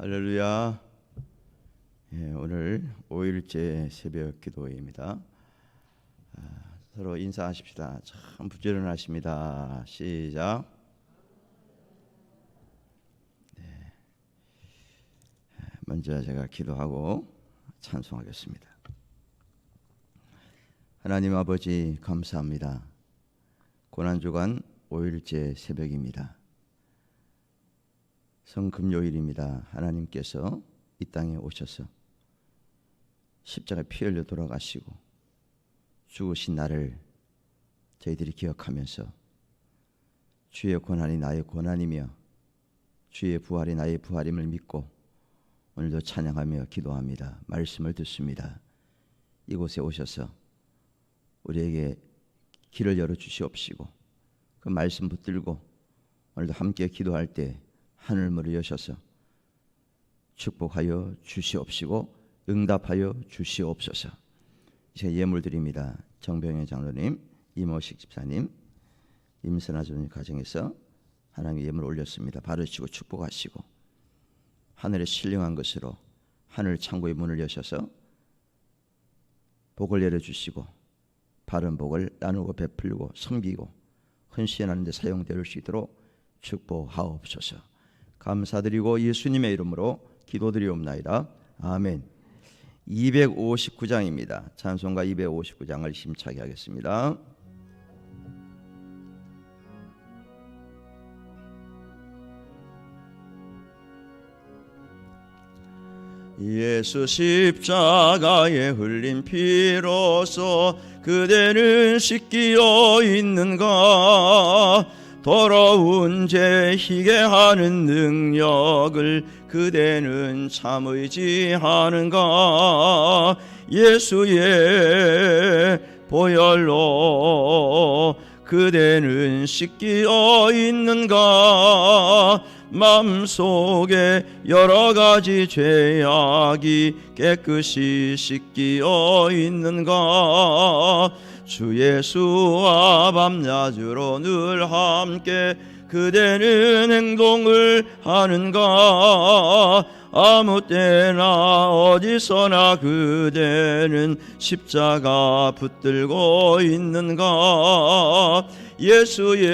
할렐루야. 오늘 5일째 새벽 기도회입니다. 서로 인사하십시다. 참 부지런하십니다. 시작. 먼저 제가 기도하고 찬송하겠습니다. 하나님 아버지 감사합니다. 고난주간 5일째 새벽입니다. 성금요일입니다. 하나님께서 이 땅에 오셔서 십자가에 피 흘려 돌아가시고 죽으신 날을 저희들이 기억하면서 주의 고난이 나의 고난이며 주의 부활이 나의 부활임을 믿고 오늘도 찬양하며 기도합니다. 말씀을 듣습니다. 이곳에 오셔서 우리에게 길을 열어주시옵시고 그 말씀 붙들고 오늘도 함께 기도할 때 하늘문을 여셔서 축복하여 주시옵시고 응답하여 주시옵소서. 이제 예물 드립니다. 정병현 장로님, 이모식 집사님, 임선아 주님 가정에서 하나님의 예물 올렸습니다. 받으시고 축복하시고 하늘에 신령한 것으로 하늘 창고의 문을 여셔서 복을 내려주시고 바른 복을 나누고 베풀고 섬기고 헌신하는 데 사용될 수 있도록 축복하옵소서. 감사드리고 예수님의 이름으로 기도드리옵나이다. 아멘. 259장입니다. 찬송가 259장을 힘차게 하겠습니다. 예수 십자가에 흘린 피로써 그대는 씻기어 있는가? 더러운 죄 희게 하는 능력을 그대는 참 의지하는가? 예수의 보혈로 그대는 씻기어 있는가? 마음속에 여러 가지 죄악이 깨끗이 씻기어 있는가? 주 예수와 밤낮으로 늘 함께 그대는 행동을 하는가? 아무 때나 어디서나 그대는 십자가 붙들고 있는가? 예수의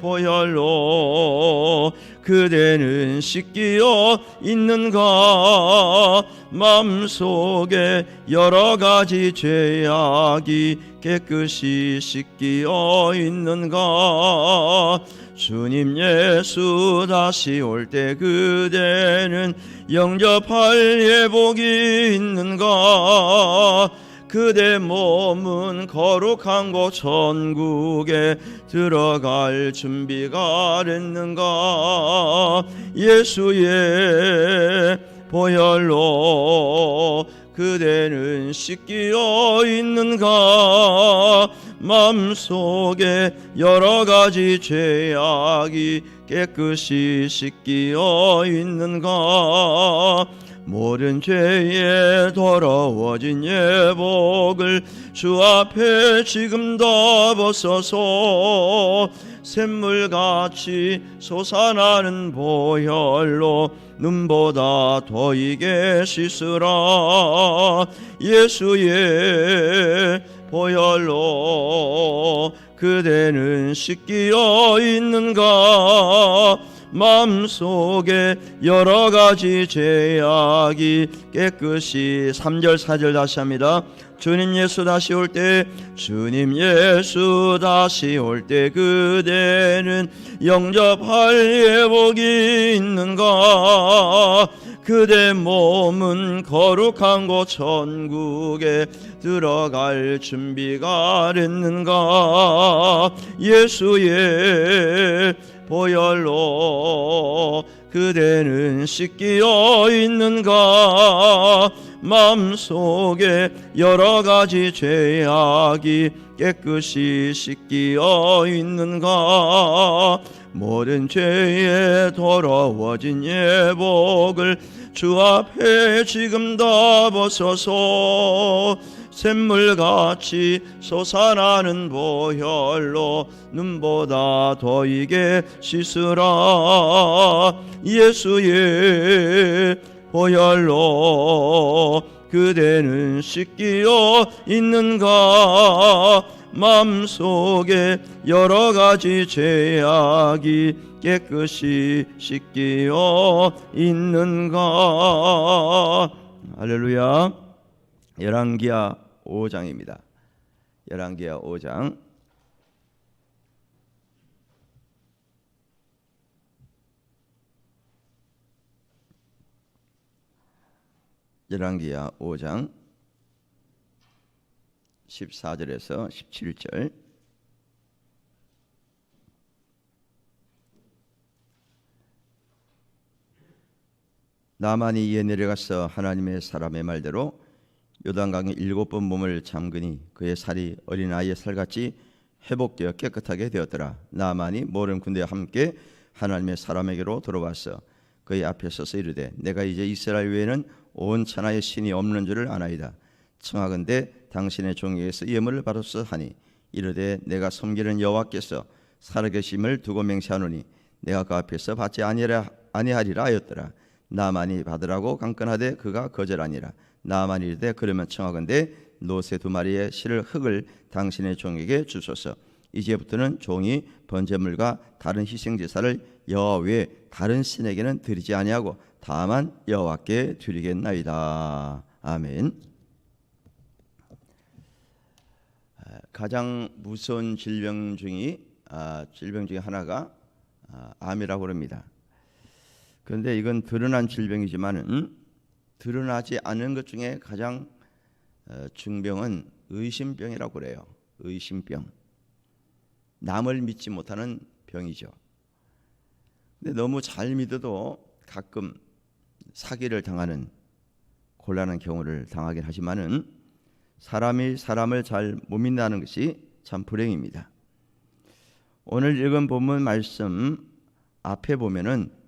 보혈로 그대는 씻기어 있는가? 마음속에 여러 가지 죄악이 깨끗이 씻기어 있는가? 주님 예수 다시 올 때 그대는 영접할 예복이 있는가? 그대 몸은 거룩한 곳 천국에 들어갈 준비가 됐는가? 예수의 보혈로 그대는 씻기어 있는가? 마음속에 여러 가지 죄악이 깨끗이 씻기어 있는가? 모든 죄에 더러워진 예복을 주 앞에 지금 다 벗어서 샘물같이 솟아나는 보혈로 눈보다 더 이게 씻으라. 예수의 보혈로 그대는 씻기어 있는가? 마음속에 여러 가지 죄악이 깨끗이 3절 4절 다시 합니다. 주님 예수 다시 올 때 주님 예수 다시 올 때 그대는 영접할 예복이 있는가? 그대 몸은 거룩한 곳 천국에 들어갈 준비가 됐는가? 예수의 보혈로 그대는 씻기어 있는가? 마음속에 여러 가지 죄악이 깨끗이 씻기어 있는가? 모든 죄에 더러워진 예복을 주 앞에 지금 다 벗어서 샘물같이 솟아나는 보혈로 눈보다 더 이게 씻으라. 예수의 보혈로 그대는 씻기어 있는가? 마음속에 여러 가지 죄악이 깨끗이 씻기어 있는가? 할렐루야. 열왕기하 5장입니다. 열왕기하 5장. 열왕기하 5장 14절에서 17절. 나만이 이에 내려가서 하나님의 사람의 말대로 요단강에 7번 몸을 잠그니 그의 살이 어린아이의 살같이 회복되어 깨끗하게 되었더라. 나만이 모든 군대와 함께 하나님의 사람에게로 돌아왔어 그의 앞에 서서 이르되 내가 이제 이스라엘 외에는 온 천하에 신이 없는 줄을 아나이다. 청하건대 당신의 종에게서 예물을 받았어 하니 이르되 내가 섬기는 여호와께서 살아계심을 두고 맹세하노니 내가 그 앞에서 받지 아니하리라 하였더라. 나만이 받으라고 강건하되 그가 거절하니라. 나만이 이르되 그러면 청하건대 노새 2마리의 실을 흙을 당신의 종에게 주소서. 이제부터는 종이 번제물과 다른 희생제사를 여호와 외에 다른 신에게는 드리지 아니하고 다만 여호와께 드리겠나이다. 아멘. 가장 무서운 질병 중에 하나가 암이라고 그럽니다. 그런데 이건 드러난 질병이지만은 드러나지 않은 것 중에 가장 중병은 의심병이라고 그래요. 의심병. 남을 믿지 못하는 병이죠. 근데 너무 잘 믿어도 가끔 사기를 당하는 곤란한 경우를 당하긴 하지만은 사람이 사람을 잘 못 믿는다는 것이 참 불행입니다. 오늘 읽은 본문 말씀 앞에 보면은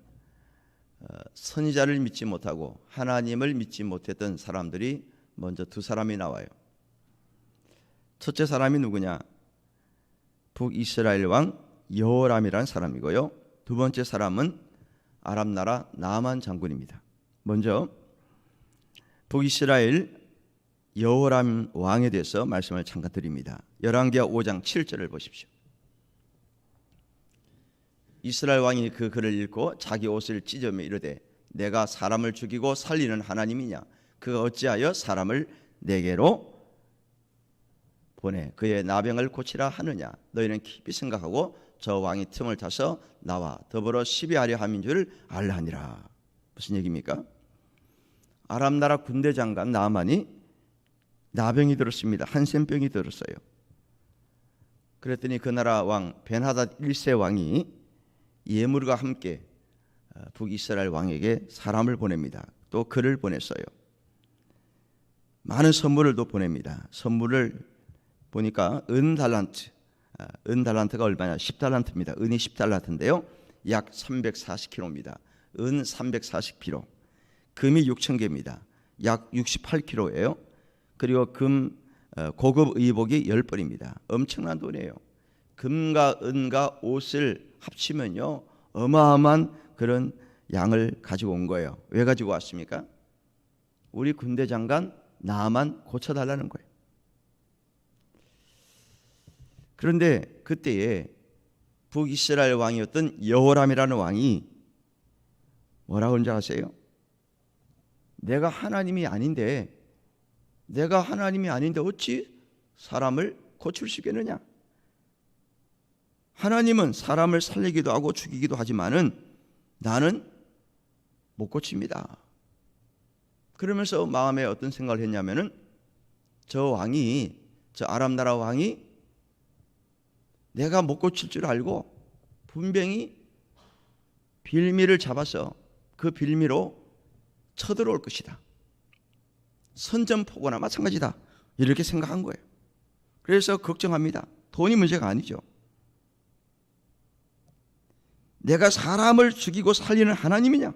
선지자를 믿지 못하고 하나님을 믿지 못했던 사람들이 먼저 2사람이 나와요. 첫째 사람이 누구냐? 북이스라엘 왕 여호람이라는 사람이고요. 두 번째 사람은 아람 나라 나만 장군입니다. 먼저 북이스라엘 여호람 왕에 대해서 말씀을 잠깐 드립니다. 열왕기하 5장 7절을 보십시오. 이스라엘 왕이 그 글을 읽고 자기 옷을 찢으며 이르되 내가 사람을 죽이고 살리는 하나님이냐? 그가 어찌하여 사람을 내게로 보내 그의 나병을 고치라 하느냐? 너희는 깊이 생각하고 저 왕이 틈을 타서 나와 더불어 시비하려 함인 줄 알라 하니라. 무슨 얘기입니까? 아람 나라 군대 장관 나만이 나병이 들었습니다. 한센병이 들었어요. 그랬더니 그 나라 왕 벤하닷 1세 왕이 예물과 함께 북이스라엘 왕에게 사람을 보냅니다. 또 글을 보냈어요. 많은 선물을 또 보냅니다. 선물을 보니까 은달란트, 은달란트가 얼마냐? 10달란트입니다. 은이 10달란트인데요. 약 340kg입니다. 은 340kg. 금이 6,000개입니다. 약 68kg예요. 그리고 고급 의복이 10벌입니다. 엄청난 돈이에요. 금과 은과 옷을 합치면요 어마어마한 그런 양을 가지고 온 거예요. 왜 가지고 왔습니까? 우리 군대 장관 나만 고쳐달라는 거예요. 그런데 그때에 북이스라엘 왕이었던 여호람이라는 왕이 뭐라고 하는지 아세요? 내가 하나님이 아닌데 어찌 사람을 고칠 수 있겠느냐? 하나님은 사람을 살리기도 하고 죽이기도 하지만은 나는 못 고칩니다. 그러면서 마음에 어떤 생각을 했냐면은 저 아람 나라 왕이 내가 못 고칠 줄 알고 분명히 빌미를 잡아서 그 빌미로 쳐들어올 것이다. 선전포고나 마찬가지다. 이렇게 생각한 거예요. 그래서 걱정합니다. 돈이 문제가 아니죠. 내가 사람을 죽이고 살리는 하나님이냐?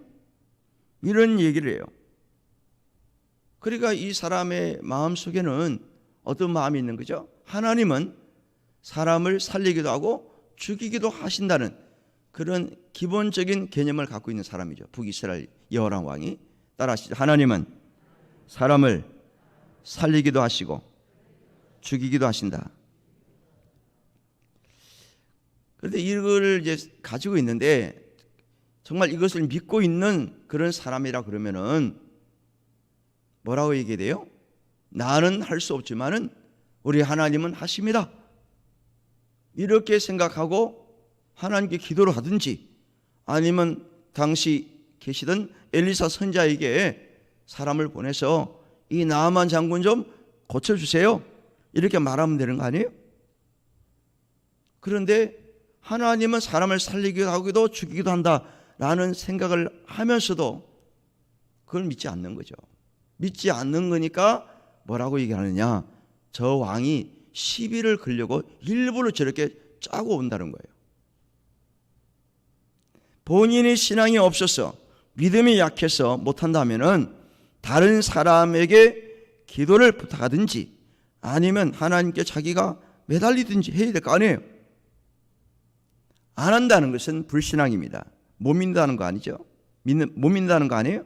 이런 얘기를 해요. 그러니까 이 사람의 마음속에는 어떤 마음이 있는 거죠? 하나님은 사람을 살리기도 하고 죽이기도 하신다는 그런 기본적인 개념을 갖고 있는 사람이죠. 북이스라엘 여호람 왕이. 따라하시죠. 하나님은 사람을 살리기도 하시고 죽이기도 하신다. 그런데 이걸 이제 가지고 있는데 정말 이것을 믿고 있는 그런 사람이라 그러면은 뭐라고 얘기해야 돼요? 나는 할 수 없지만은 우리 하나님은 하십니다. 이렇게 생각하고 하나님께 기도를 하든지 아니면 당시 계시던 엘리사 선지자에게 사람을 보내서 이 나아만 장군 좀 고쳐주세요. 이렇게 말하면 되는 거 아니에요? 그런데 하나님은 사람을 살리기도 하기도 죽이기도 한다라는 생각을 하면서도 그걸 믿지 않는 거죠. 믿지 않는 거니까 뭐라고 얘기하느냐? 저 왕이 시비를 걸려고 일부러 저렇게 짜고 온다는 거예요. 본인이 신앙이 없어서 믿음이 약해서 못한다면은 다른 사람에게 기도를 부탁하든지 아니면 하나님께 자기가 매달리든지 해야 될 거 아니에요. 안 한다는 것은 불신앙입니다. 못 믿는다는 거 아니죠? 못 믿는다는 거 아니에요?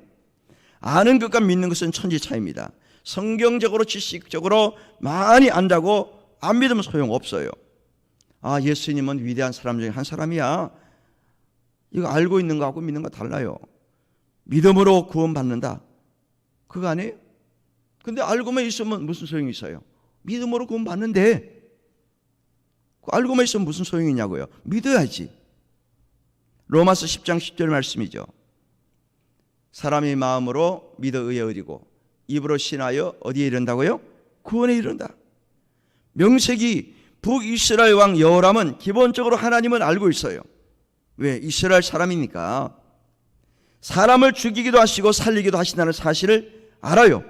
아는 것과 믿는 것은 천지 차이입니다. 성경적으로 지식적으로 많이 안다고 안 믿으면 소용없어요. 아, 예수님은 위대한 사람 중에 한 사람이야. 이거 알고 있는 거하고 믿는 거 달라요. 믿음으로 구원받는다. 그거 아니에요? 근데 알고만 있으면 무슨 소용이 있어요? 믿음으로 구원받는데 알고만 있으면 무슨 소용이 있냐고요? 믿어야지. 로마서 10장 10절 말씀이죠. 사람이 마음으로 믿어 의에 이르고 입으로 신하여 어디에 이른다고요? 구원에 이른다. 명색이 북이스라엘 왕 여호람은 기본적으로 하나님은 알고 있어요. 왜? 이스라엘 사람이니까. 사람을 죽이기도 하시고 살리기도 하신다는 사실을 알아요.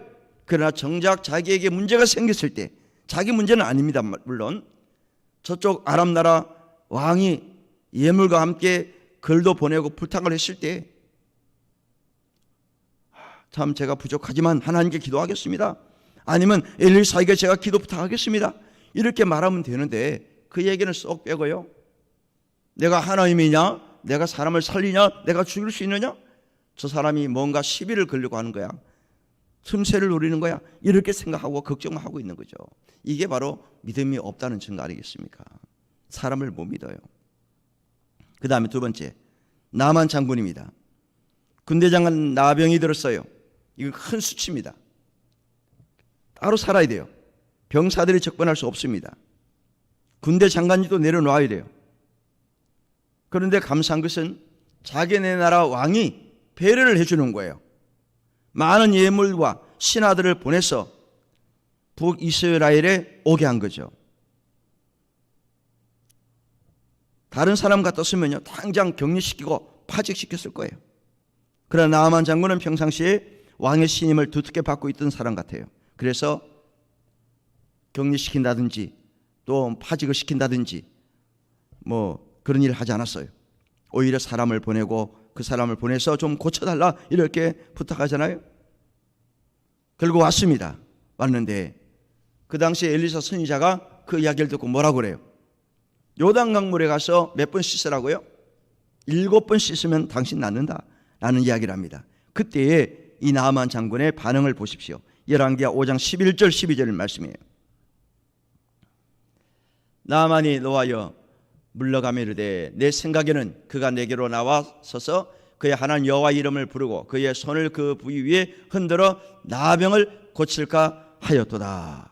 그러나 정작 자기에게 문제가 생겼을 때, 자기 문제는 아닙니다. 물론 저쪽 아람 나라 왕이 예물과 함께 글도 보내고 부탁을 했을 때 참 제가 부족하지만 하나님께 기도하겠습니다. 아니면 엘리사에게 제가 기도 부탁하겠습니다. 이렇게 말하면 되는데 그 얘기는 쏙 빼고요. 내가 하나님이냐? 내가 사람을 살리냐? 내가 죽일 수 있느냐? 저 사람이 뭔가 시비를 걸려고 하는 거야. 틈새를 노리는 거야. 이렇게 생각하고 걱정하고 있는 거죠. 이게 바로 믿음이 없다는 증거 아니겠습니까? 사람을 못 믿어요. 그 다음에 두 번째, 나만 장군입니다. 군대 장관 나병이 들었어요. 이건 큰 수치입니다. 따로 살아야 돼요. 병사들이 접근할 수 없습니다. 군대 장관님도 내려놔야 돼요. 그런데 감사한 것은 자기네 나라 왕이 배려를 해주는 거예요. 많은 예물과 신하들을 보내서 북이스라엘에 오게 한 거죠. 다른 사람 같았으면요 당장 격리시키고 파직시켰을 거예요. 그러나 나아만 장군은 평상시에 왕의 신임을 두텁게 받고 있던 사람 같아요. 그래서 격리시킨다든지 또 파직을 시킨다든지 뭐 그런 일을 하지 않았어요. 오히려 사람을 보내고 그 사람을 보내서 좀 고쳐달라 이렇게 부탁하잖아요. 결국 왔습니다. 왔는데 그 당시에 엘리사 선지자가 그 이야기를 듣고 뭐라고 그래요? 요단강물에 가서 몇 번 씻으라고요? 7번 씻으면 당신 낫는다 라는 이야기를 합니다. 그때에 이 나아만 장군의 반응을 보십시오. 열왕기하 5장 11절 12절 말씀이에요. 나아만이 노하여 물러가며 이르되 내 생각에는 그가 내게로 나와 서서 그의 하나님 여호와 이름을 부르고 그의 손을 그 부위 위에 흔들어 나병을 고칠까 하였도다.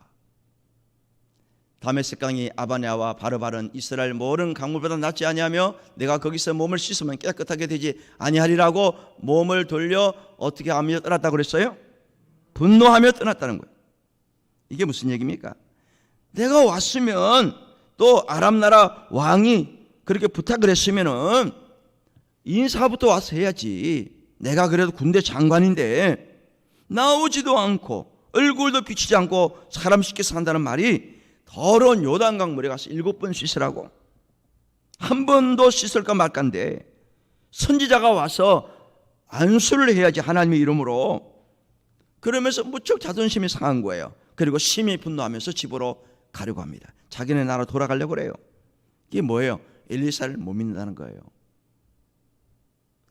다메섹 강이 아바냐와 바르바른 이스라엘 모든 강물보다 낫지 아니하며 내가 거기서 몸을 씻으면 깨끗하게 되지 아니하리라고 몸을 돌려 어떻게 하며 떠났다고 그랬어요? 분노하며 떠났다는 거예요. 이게 무슨 얘기입니까? 내가 왔으면 또 아람 나라 왕이 그렇게 부탁을 했으면은 인사부터 와서 해야지. 내가 그래도 군대 장관인데 나오지도 않고 얼굴도 비치지 않고 사람 시켜서 한다는 말이 더러운 요단강물에 가서 7번 씻으라고? 한 번도 씻을까 말까인데 선지자가 와서 안수를 해야지 하나님의 이름으로. 그러면서 무척 자존심이 상한 거예요. 그리고 심히 분노하면서 집으로 가려고 합니다. 자기네 나라 돌아가려고 그래요. 이게 뭐예요? 엘리사를 못 믿는다는 거예요.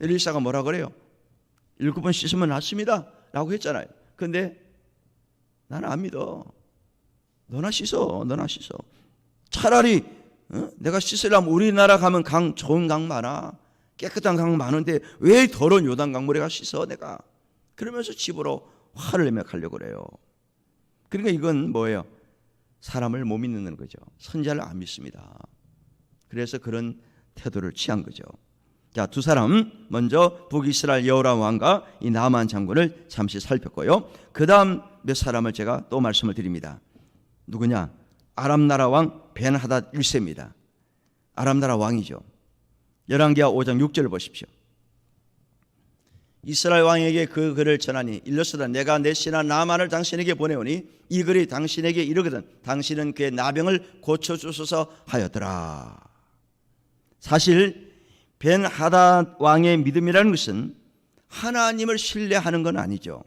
엘리사가 뭐라 그래요? 7번 씻으면 낫습니다 라고 했잖아요. 근데 나는 안 믿어. 너나 씻어. 차라리 내가 씻으려면 우리나라 가면 좋은 강 많아. 깨끗한 강 많은데 왜 더러운 요단강물에 가 씻어 내가. 그러면서 집으로 화를 내며 가려고 그래요. 그러니까 이건 뭐예요? 사람을 못 믿는 거죠. 선지자를 안 믿습니다. 그래서 그런 태도를 취한 거죠. 자, 두 사람 먼저 북이스라엘 여호람 왕과 이 나만 장군을 잠시 살폈고요. 그 다음 몇 사람을 제가 또 말씀을 드립니다. 누구냐? 아람 나라 왕 벤하닷 1세입니다. 아람 나라 왕이죠. 열왕기하 5장 6절을 보십시오. 이스라엘 왕에게 그 글을 전하니 일러스되 내가 내 신하 나만을 당신에게 보내오니 이 글이 당신에게 이르거든 당신은 그의 나병을 고쳐주소서 하였더라. 사실 벤하닷 왕의 믿음이라는 것은 하나님을 신뢰하는 건 아니죠.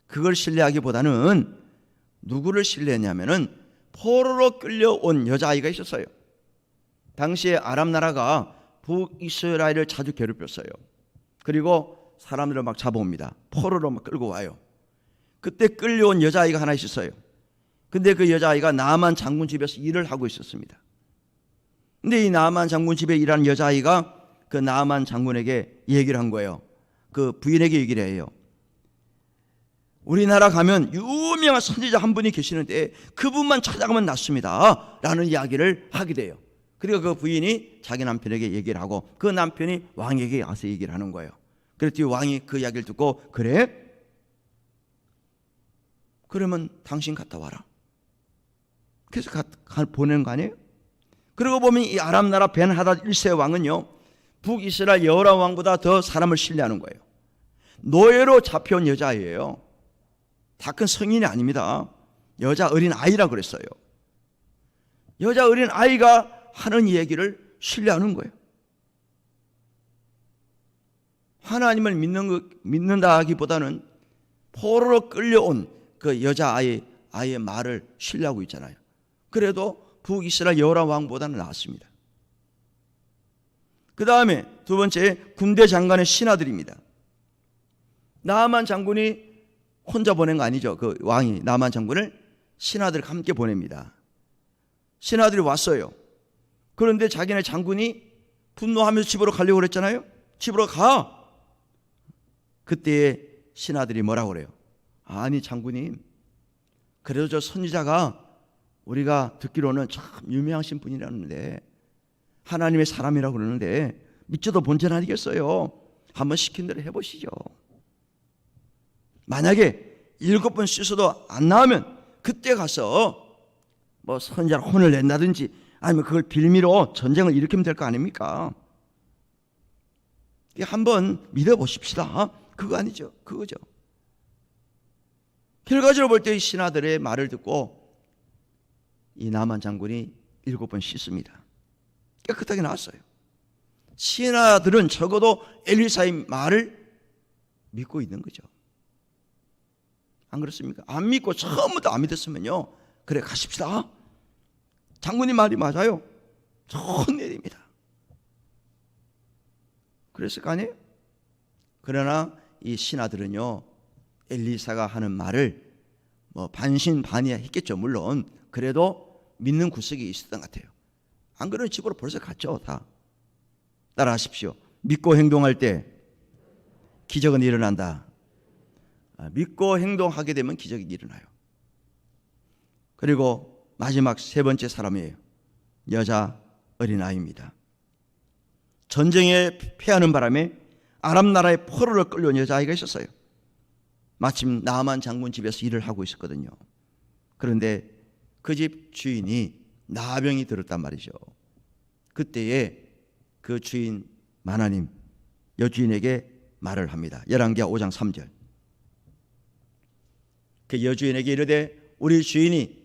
그걸 신뢰하기보다는 누구를 신뢰했냐면은 포로로 끌려온 여자아이가 있었어요. 당시에 아람 나라가 북이스라엘을 자주 괴롭혔어요. 그리고 사람들을 막 잡아옵니다. 포로로 막 끌고 와요. 그때 끌려온 여자아이가 하나 있었어요. 근데 그 여자아이가 나만 장군 집에서 일을 하고 있었습니다. 근데 이 나만 장군 집에 일하는 여자아이가 그 나만 장군에게 얘기를 한 거예요. 그 부인에게 얘기를 해요. 우리나라 가면 유명한 선지자 한 분이 계시는데 그분만 찾아가면 낫습니다 라는 이야기를 하게 돼요. 그리고 그 부인이 자기 남편에게 얘기를 하고 그 남편이 왕에게 와서 얘기를 하는 거예요. 그랬더니 왕이 그 이야기를 듣고 그래? 그러면 당신 갔다 와라. 그래서 보내는 거 아니에요? 그러고 보면 이 아람 나라 벤하닷 1세 왕은요 북이스라엘 여호람 왕보다 더 사람을 신뢰하는 거예요. 노예로 잡혀온 여자예요. 다 큰 성인이 아닙니다. 여자 어린 아이라고 그랬어요. 여자 어린 아이가 하는 얘기를 신뢰하는 거예요. 하나님을 믿는다 하기보다는 포로로 끌려온 그 여자아이의 말을 신뢰하고 있잖아요. 그래도 북이스라엘 여호람 왕보다는 낫습니다. 그 다음에 두 번째 군대 장관의 신하들입니다. 나만 장군이 혼자 보낸 거 아니죠. 그 왕이 나만 장군을 신하들과 함께 보냅니다. 신하들이 왔어요. 그런데 자기네 장군이 분노하면서 집으로 가려고 그랬잖아요. 집으로 가. 그때 신하들이 뭐라고 그래요? 아니 장군님, 그래도 저 선지자가 우리가 듣기로는 참 유명하신 분이라는데 하나님의 사람이라고 그러는데 믿져도 본전 아니겠어요? 한번 시킨 대로 해보시죠. 만약에 7번 씻어도 안 나오면 그때 가서 뭐 선지자를 혼을 낸다든지 아니면 그걸 빌미로 전쟁을 일으키면 될 거 아닙니까? 한번 믿어보십시다. 그거 아니죠. 그거죠. 결과적으로 볼 때 이 신하들의 말을 듣고 이 나만 장군이 7번 씻습니다. 깨끗하게 나왔어요. 신하들은 적어도 엘리사의 말을 믿고 있는 거죠. 안 그렇습니까? 안 믿고 처음부터 안 믿었으면요, 그래 가십시다. 장군님 말이 맞아요. 좋은 일입니다. 그랬을 거 아니에요? 그러나 이 신하들은요 엘리사가 하는 말을 뭐 반신반의하 했겠죠. 물론 그래도 믿는 구석이 있었던 것 같아요. 안 그러면 집으로 벌써 갔죠. 다 따라하십시오. 믿고 행동할 때 기적은 일어난다. 믿고 행동하게 되면 기적이 일어나요. 그리고 마지막 세 번째 사람이에요. 여자 어린아이입니다. 전쟁에 패하는 바람에 아람 나라의 포로를 끌려온 여자아이가 있었어요. 마침 나만 장군 집에서 일을 하고 있었거든요. 그런데 그 집 주인이 나병이 들었단 말이죠. 그때에 그 주인 마나님 여주인에게 말을 합니다. 열왕기하 5장 3절. 그 여주인에게 이르되 우리 주인이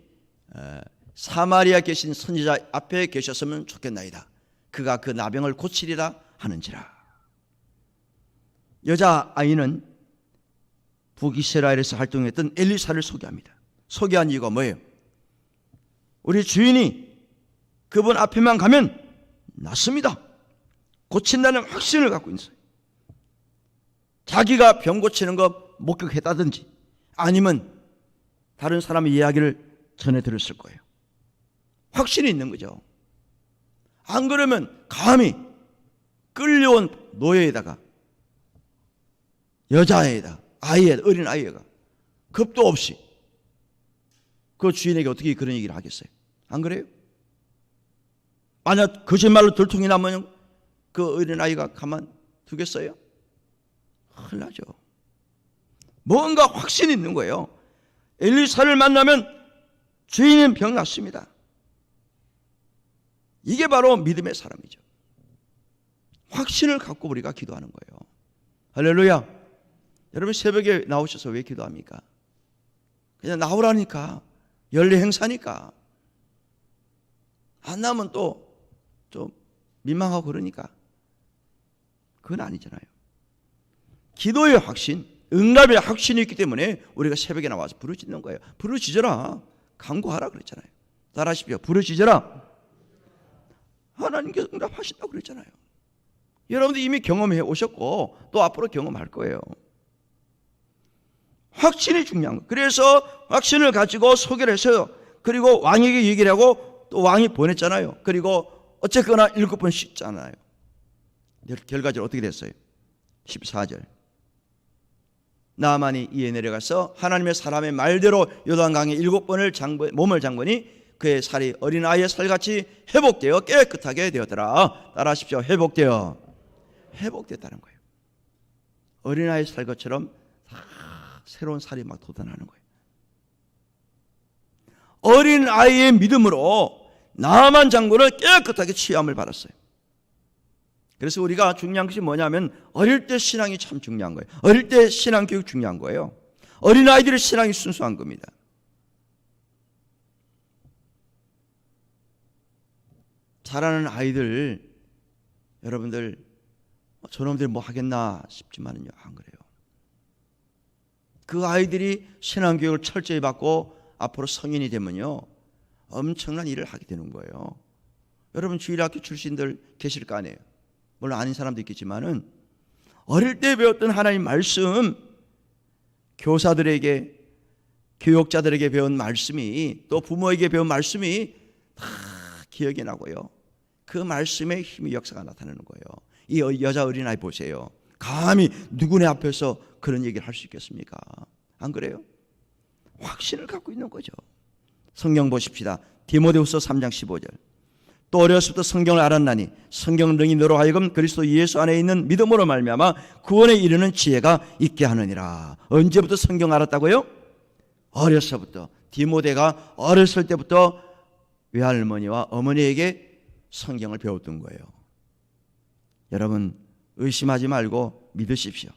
사마리아 계신 선지자 앞에 계셨으면 좋겠나이다. 그가 그 나병을 고치리라 하는지라. 여자아이는 북이스라엘에서 활동했던 엘리사를 소개합니다. 소개한 이유가 뭐예요? 우리 주인이 그분 앞에만 가면 낫습니다. 고친다는 확신을 갖고 있어요. 자기가 병 고치는 거 목격했다든지 아니면 다른 사람의 이야기를 전해 들었을 거예요. 확신이 있는 거죠. 안 그러면 감히 끌려온 노예에다가 여자애에다 어린 아이가 겁도 없이 그 주인에게 어떻게 그런 얘기를 하겠어요? 안 그래요? 만약 거짓말로 들통이 나면 그 어린 아이가 가만 두겠어요? 큰일 나죠. 뭔가 확신이 있는 거예요. 엘리사를 만나면 주인은 병 났습니다. 이게 바로 믿음의 사람이죠. 확신을 갖고 우리가 기도하는 거예요. 할렐루야. 여러분 새벽에 나오셔서 왜 기도합니까? 그냥 나오라니까. 연례 행사니까. 안 나오면 또 좀 민망하고 그러니까. 그건 아니잖아요. 기도의 확신, 응답의 확신이 있기 때문에 우리가 새벽에 나와서 부르짖는 거예요. 부르짖어라. 간구하라 그랬잖아요. 따라하십시오. 부르짖어라. 하나님께서 응답하신다고 그랬잖아요. 여러분들 이미 경험해 오셨고 또 앞으로 경험할 거예요. 확신이 중요한 거예요. 그래서 확신을 가지고 소개를 했어요. 그리고 왕에게 얘기를 하고 또 왕이 보냈잖아요. 그리고 어쨌거나 7번 씻잖아요. 결과적으로 어떻게 됐어요? 14절. 나아만이 이에 내려가서 하나님의 사람의 말대로 요단강에 7번을 몸을 잠그니 그의 살이 어린아이의 살같이 회복되어 깨끗하게 되었더라. 따라하십시오. 회복됐다는 거예요. 어린아이의 살 것처럼 새로운 살이 막 돋아나는 거예요. 어린아이의 믿음으로 나아만 장군은 깨끗하게 취함을 받았어요. 그래서 우리가 중요한 것이 뭐냐면 어릴 때 신앙이 참 중요한 거예요. 어릴 때 신앙 교육 중요한 거예요. 어린아이들의 신앙이 순수한 겁니다. 자라는 아이들 여러분들 저놈들 뭐 하겠나 싶지만은요 안 그래요. 그 아이들이 신앙 교육을 철저히 받고 앞으로 성인이 되면요 엄청난 일을 하게 되는 거예요. 여러분 주일학교 출신들 계실 거 아니에요. 물론 아닌 사람도 있겠지만은 어릴 때 배웠던 하나님 말씀, 교사들에게 교육자들에게 배운 말씀이 또 부모에게 배운 말씀이 다 기억이 나고요. 그 말씀의 힘의 역사가 나타나는 거예요. 이 여자 어린아이 보세요. 감히 누구네 앞에서 그런 얘기를 할 수 있겠습니까? 안 그래요? 확신을 갖고 있는 거죠. 성경 보십시다. 디모데후서 3장 15절. 또 어렸을 때 성경을 알았나니 성경은 능히 너로 하여금 그리스도 예수 안에 있는 믿음으로 말미암아 구원에 이르는 지혜가 있게 하느니라. 언제부터 성경 알았다고요? 어려서부터. 디모데가 어렸을 때부터 외할머니와 어머니에게 성경을 배웠던 거예요. 여러분 의심하지 말고 믿으십시오.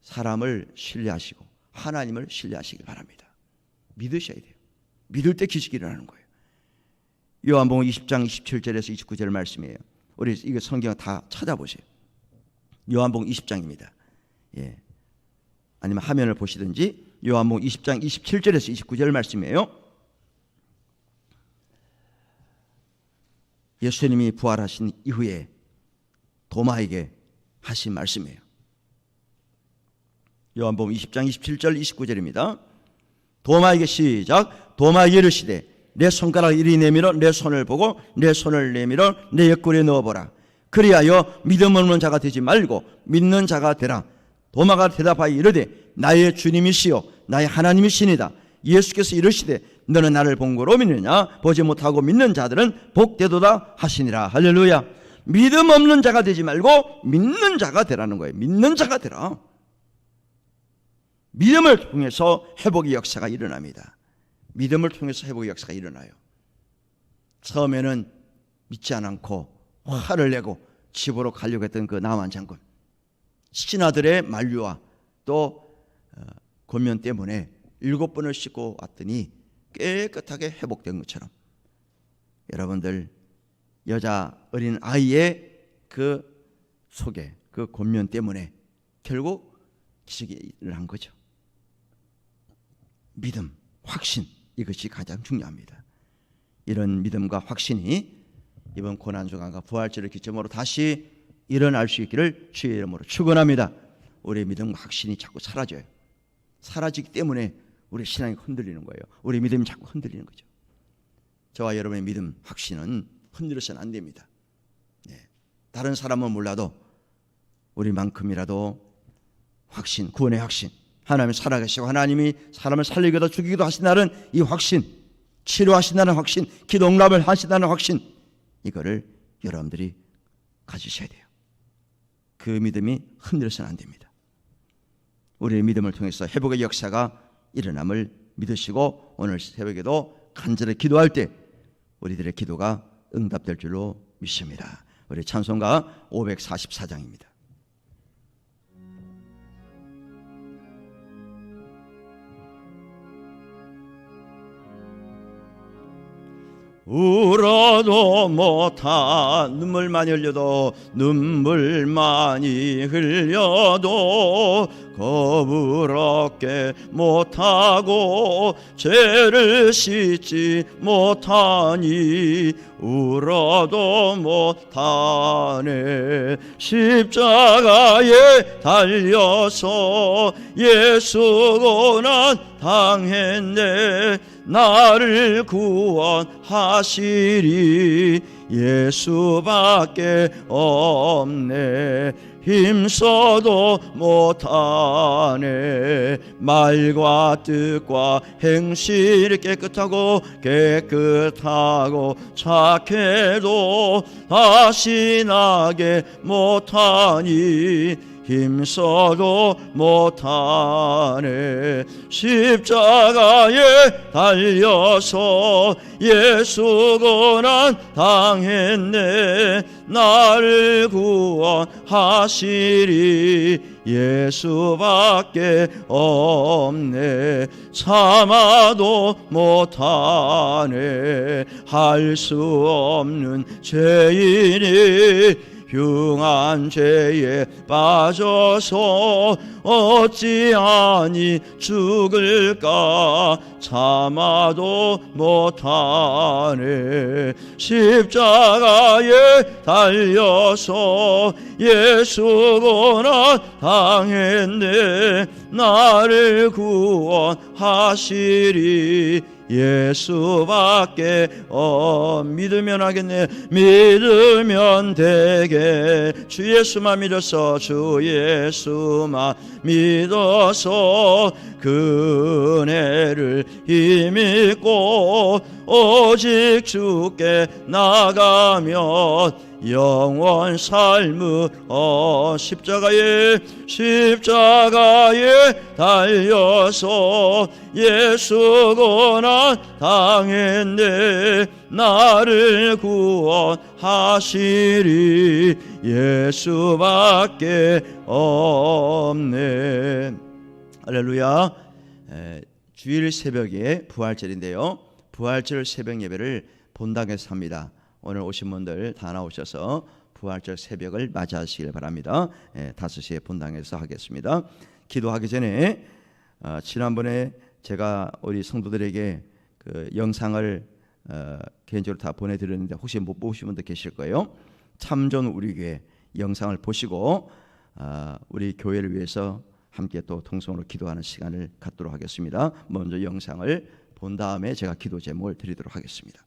사람을 신뢰하시고 하나님을 신뢰하시기 바랍니다. 믿으셔야 돼요. 믿을 때 기적이 일어나는 거예요. 요한복음 20장 27절에서 29절 말씀이에요. 우리 이거 성경 다 찾아보세요. 요한복음 20장입니다. 예. 아니면 화면을 보시든지 요한복음 20장 27절에서 29절 말씀이에요. 예수님이 부활하신 이후에 도마에게 하신 말씀이에요. 요한복음 20장 27절 29절입니다. 도마에게 시작. 도마에게 이르시되 내 손가락을 이리 내밀어 내 손을 보고 내 손을 내밀어 내 옆구리에 넣어보라. 그리하여 믿음 없는 자가 되지 말고 믿는 자가 되라. 도마가 대답하여 이르되 나의 주님이시요 나의 하나님이시니다. 예수께서 이르시되 너는 나를 본 거로 믿느냐? 보지 못하고 믿는 자들은 복되도다 하시니라. 할렐루야. 믿음 없는 자가 되지 말고 믿는 자가 되라는 거예요. 믿는 자가 되라. 믿음을 통해서 회복의 역사가 일어납니다. 믿음을 통해서 회복의 역사가 일어나요. 처음에는 믿지 않고 화를 내고 집으로 가려고 했던 그 나만 장군, 신하들의 만류와 또 권면 때문에 7번을 씻고 왔더니 깨끗하게 회복된 것처럼 여러분들 여자 어린 아이의 그 속에 그 권면 때문에 결국 기적이 일어난 거죠. 믿음, 확신, 이것이 가장 중요합니다. 이런 믿음과 확신이 이번 고난주간과 부활절을 기점으로 다시 일어날 수 있기를 주의 이름으로 축원합니다. 우리의 믿음과 확신이 자꾸 사라져요. 사라지기 때문에 우리 신앙이 흔들리는 거예요. 우리 믿음이 자꾸 흔들리는 거죠. 저와 여러분의 믿음, 확신은 흔들려서는 안 됩니다. 네. 다른 사람은 몰라도 우리만큼이라도 확신, 구원의 확신, 하나님이 살아계시고 하나님이 사람을 살리기도 죽이기도 하신다는 이 확신, 치료하신다는 확신, 기도 응답을 하신다는 확신, 이거를 여러분들이 가지셔야 돼요. 그 믿음이 흔들려서는 안 됩니다. 우리의 믿음을 통해서 회복의 역사가 일어남을 믿으시고 오늘 새벽에도 간절히 기도할 때 우리들의 기도가 응답될 줄로 믿습니다. 우리 찬송가 544장입니다. 울어도 못한 눈물 많이 흘려도 눈물 많이 흘려도 겁을 얻게 못하고 죄를 씻지 못하니 울어도 못하네. 십자가에 달려서 예수 고난 당했네. 나를 구원하시리 예수밖에 없네. 힘써도 못하네. 말과 뜻과 행실이 깨끗하고 착해도 다시 나게 못하니 힘써도 못하네. 십자가에 달려서 예수 고난 당했네. 나를 구원하시리 예수밖에 없네. 참아도 못하네. 할 수 없는 죄인이 흉한 죄에 빠져서 어찌하니 죽을까. 참아도 못하네. 십자가에 달려서 예수 고난 당했네. 나를 구원하시리 예수밖에 믿으면 하겠네. 믿으면 되게. 주 예수만 믿어서 주 예수만 믿어서 그 은혜를 힘입고 오직 주께 나가면 영원 삶을 십자가에 달려서 예수 고난 당했네. 나를 구원하시리 예수밖에 없네. 할렐루야. 주일 새벽에 부활절인데요, 부활절 새벽 예배를 본당에서 합니다. 오늘 오신 분들 다 나오셔서 부활절 새벽을 맞이하시길 바랍니다. 5시에 본당에서 하겠습니다. 기도하기 전에 지난번에 제가 우리 성도들에게 그 영상을 개인적으로 다 보내드렸는데 혹시 못 보신 분도 계실 거예요. 참전 우리 교회 영상을 보시고 우리 교회를 위해서 함께 또 통성으로 기도하는 시간을 갖도록 하겠습니다. 먼저 영상을 본 다음에 제가 기도 제목을 드리도록 하겠습니다.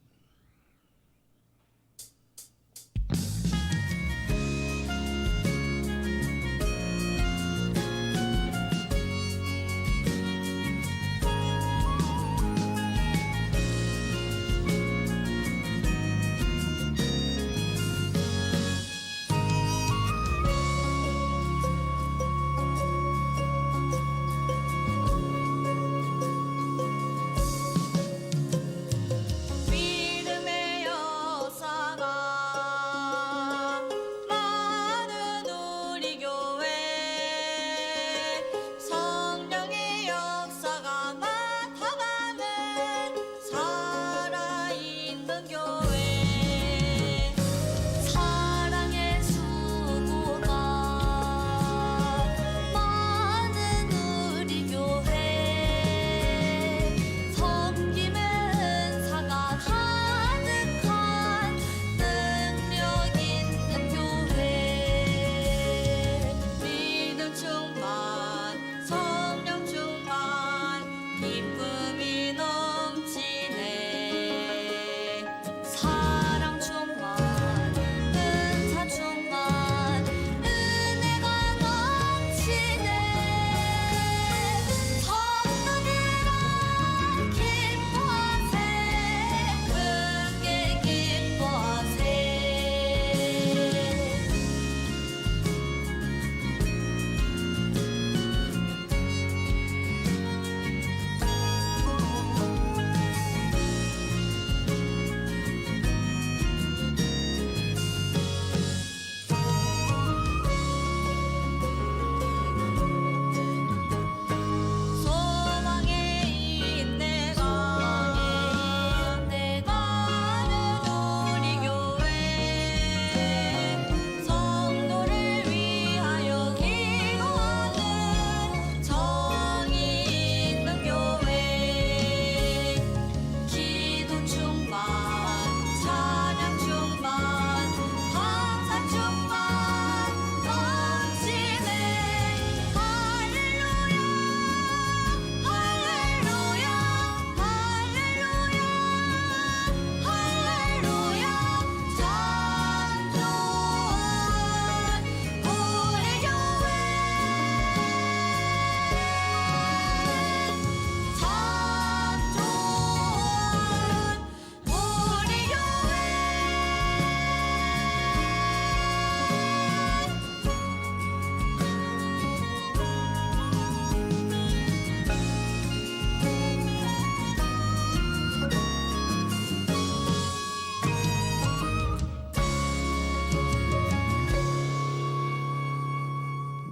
We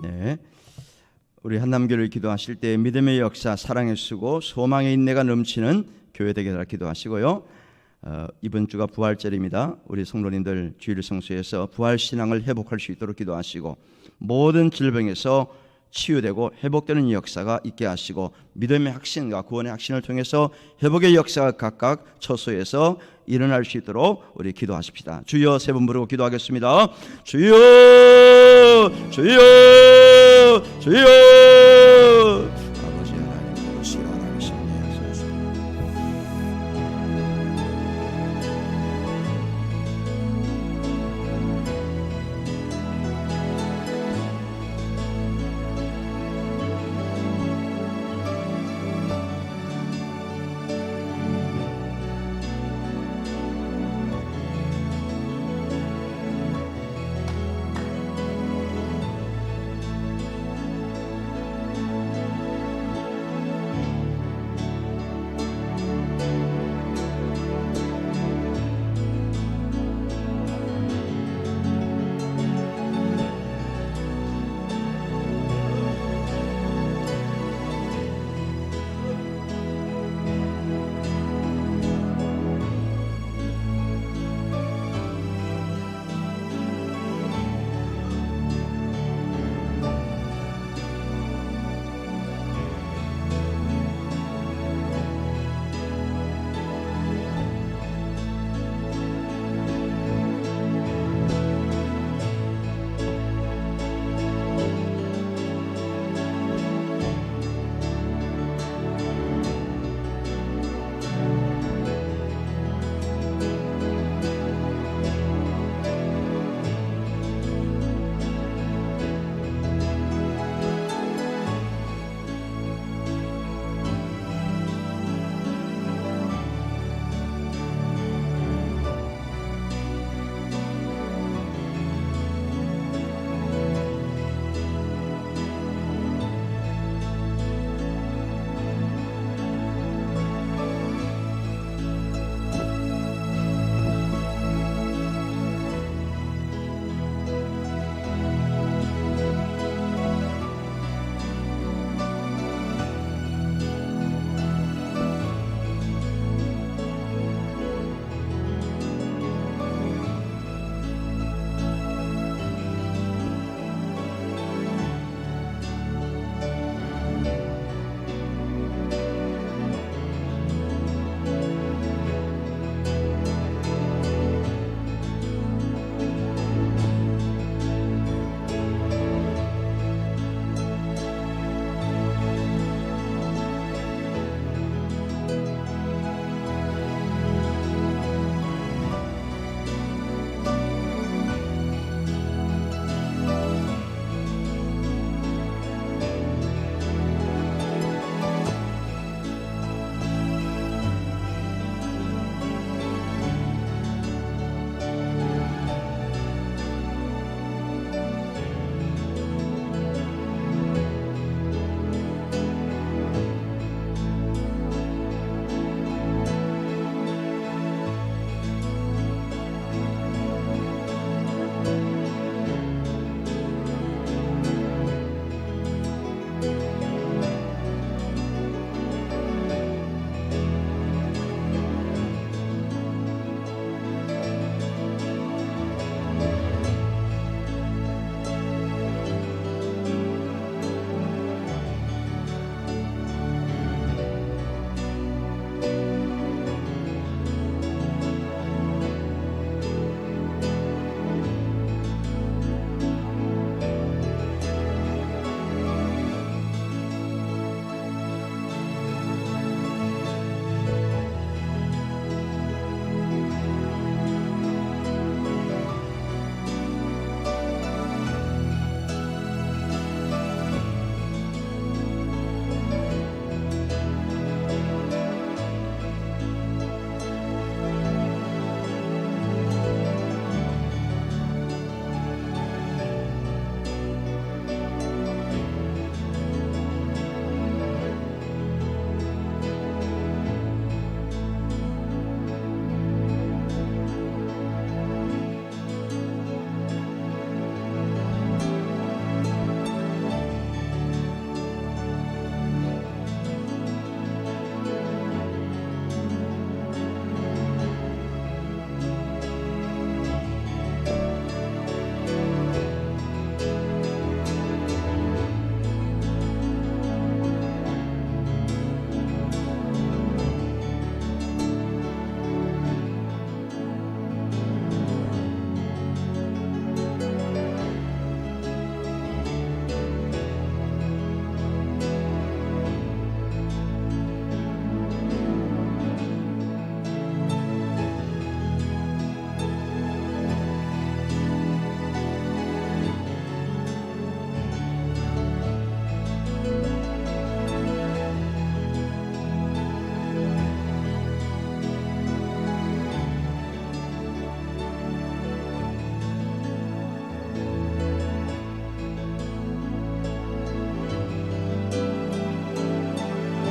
네. 우리 한남교를 기도하실 때 믿음의 역사, 사랑의 수고, 소망의 인내가 넘치는 교회 되게 달라 기도하시고요. 이번 주가 부활절입니다. 우리 성도님들 주일 성수에서 부활 신앙을 회복할 수 있도록 기도하시고 모든 질병에서 치유되고 회복되는 역사가 있게 하시고 믿음의 확신과 구원의 확신을 통해서 회복의 역사가 각각 처소에서 일어날 수 있도록 우리 기도하십시다. 주여 세 번 부르고 기도하겠습니다. 주여 주여 주여